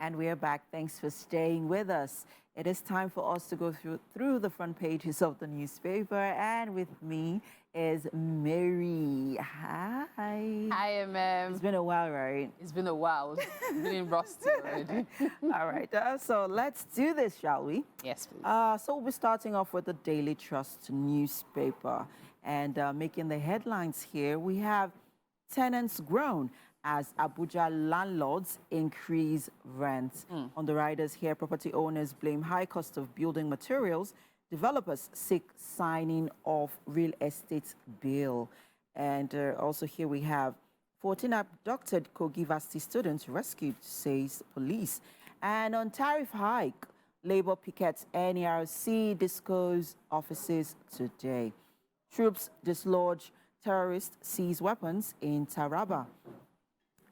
And we are back. Thanks for staying with us. It is time for us to go through the front pages of the newspaper. And with me is Mary. Hi. Hi, It's been a while, right? It's been a while. It's been rusty already. All right. So let's do this, shall we? Yes, please. So we'll be starting off with the Daily Trust newspaper. And making the headlines here, we have Tenants Groan as Abuja Landlords increase rents. On the riders here, property owners blame high cost of building materials. Developers seek signing of real estate bill. And also here we have 14 abducted Kogi University students rescued, says police. And on tariff hike, Labour pickets NERC discos offices today. Troops dislodge terrorists, seize weapons in Taraba.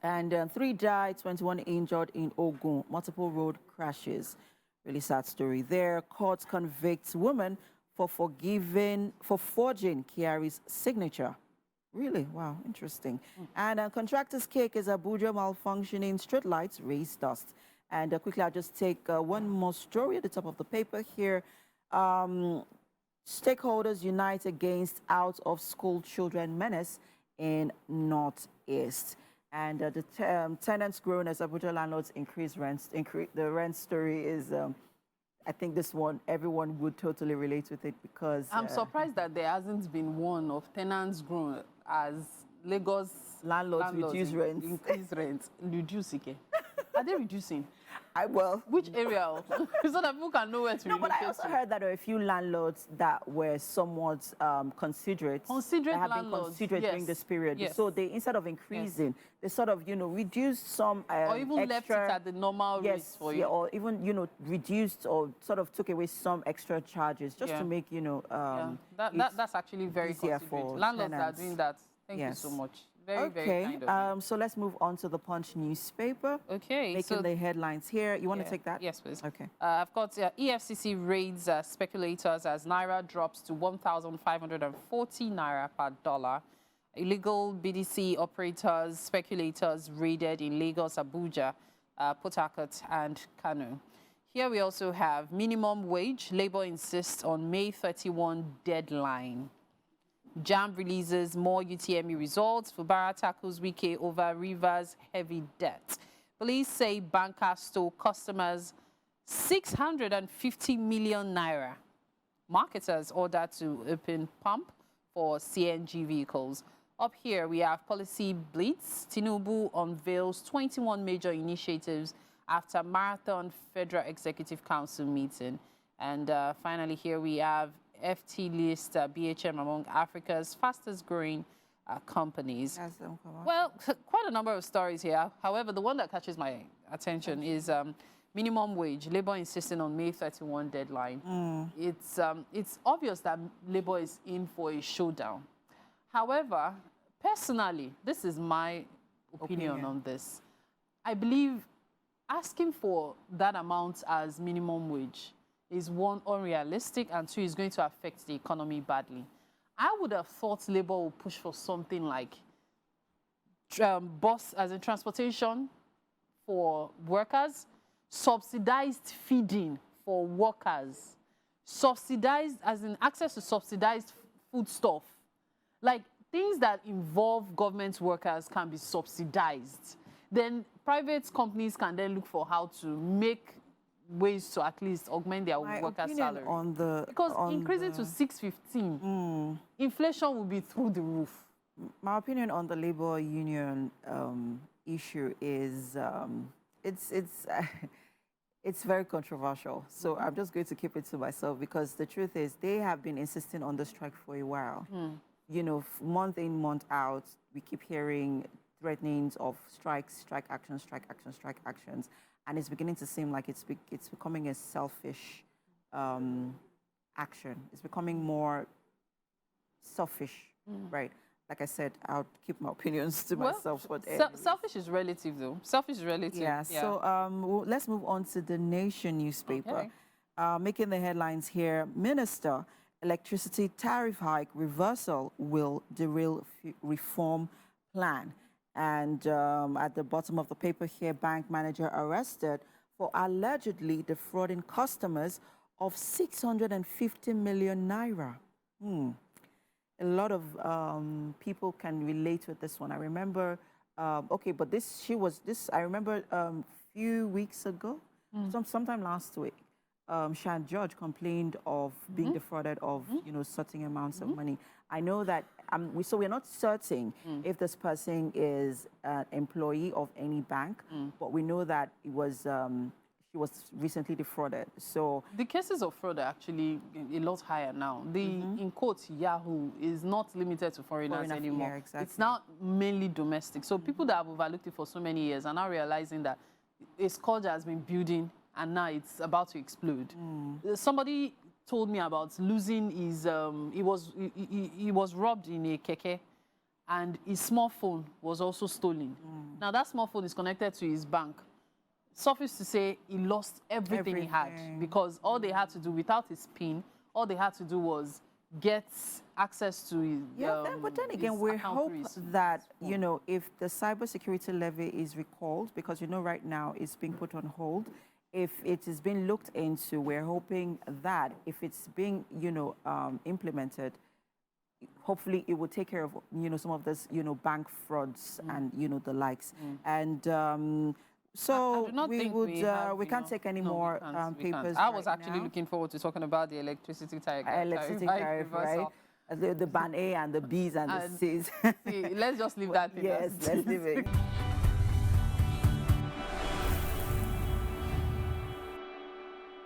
And 3 died, 21 injured in Ogun, multiple road crashes. Really sad story there. Court convicts woman for forging Kiari's signature. Really? Wow, interesting. And contractor's cake is Abuja malfunctioning, streetlights raise dust. And quickly, I'll just take one more story at the top of the paper here. Stakeholders unite against out-of-school children menace in Northeast. And the tenants grown as Abuja landlords increase rents. The rent story is, I think this one, everyone would totally relate with it because... I'm surprised that there hasn't been one of tenants grown as Lagos landlords reduce rents. Increase rents. Reduce again. Are they reducing? Well, which area? So that people can know where to No, but I also heard that there are a few landlords that were somewhat considerate. Considerate that have landlords, been considerate during this period. Yes. So they, instead of increasing, they sort of, reduced some or even extra, left it at the normal rates for you. Or even, reduced or sort of took away some extra charges just to make, that's actually very considerate. For Landlords tenants. are doing that. Thank you so much. Very kind of you. So let's move on to the Punch newspaper. Okay. Making the headlines here. You want to take that? Yes, please. Okay. I've got EFCC raids speculators as Naira drops to 1,540 Naira per dollar. Illegal BDC operators, speculators raided in Lagos, Abuja, Port Harcourt, and Kano. Here we also have minimum wage. Labour insists on May 31 deadline. JAMB releases more UTME results. Fubara tackles Wike over Rivers' heavy debt. Police say banker stole customers 650 million naira. Marketers order to open pump for CNG vehicles. Up here, we have policy blitz. Tinubu unveils 21 major initiatives after marathon Federal Executive Council meeting. And finally, here we have FT list BHM among Africa's fastest growing companies. Well, quite a number of stories here. However, the one that catches my attention is minimum wage. Labour insisting on May 31 deadline. It's obvious that Labour is in for a showdown. However, personally, this is my opinion on this. I believe asking for that amount as minimum wage is one, unrealistic, and two, is going to affect the economy badly. I would have thought Labour would push for something like bus, as in transportation for workers, subsidized feeding for workers, subsidized, as in access to subsidized foodstuff. Like things that involve government workers can be subsidized. Then private companies can then look for how to make ways to at least augment their workers' salary. Because increasing to 615, inflation will be through the roof. My opinion on the labor union issue is it's very controversial. So I'm just going to keep it to myself because the truth is they have been insisting on the strike for a while. Month in, month out, we keep hearing threatenings of strikes, strike actions, strike actions, strike actions. And it's beginning to seem like it's becoming a selfish action. It's becoming more selfish, right? Like I said, I'll keep my opinions to myself. But selfish is relative, though. Selfish is relative. Yeah. So let's move on to the Nation newspaper. Making the headlines here: Minister, electricity tariff hike reversal will derail reform plan. And at the bottom of the paper here, bank manager arrested for allegedly defrauding customers of 650 million naira. A lot of people can relate with this one. I remember, okay, but I remember few weeks ago, sometime last week, Shan George complained of being defrauded of, certain amounts of money. I know that, so we're not certain if this person is an employee of any bank, but we know that it was, she was recently defrauded. So the cases of fraud are actually a lot higher now. The, in quotes, Yahoo is not limited to foreigners anymore. Yeah, exactly. It's now mainly domestic. So people that have overlooked it for so many years are now realizing that a scourge has been building and now it's about to explode. Somebody told me about losing his, he was robbed in a keke and his small phone was also stolen. Now that small phone is connected to his bank. Suffice to say, he lost everything he had because all they had to do without his PIN, all they had to do was get access to his but then again, we hope that, if the cybersecurity levy is recalled, because, right now it's being put on hold, if it is being looked into, we're hoping that if it's being, implemented, hopefully it will take care of, some of this, bank frauds and, the likes. And so we can't take any more papers. I was actually looking forward to talking about the electricity tariff. Right? The band A and the B's and the C's. See, let's just leave that. Yes, let's leave it.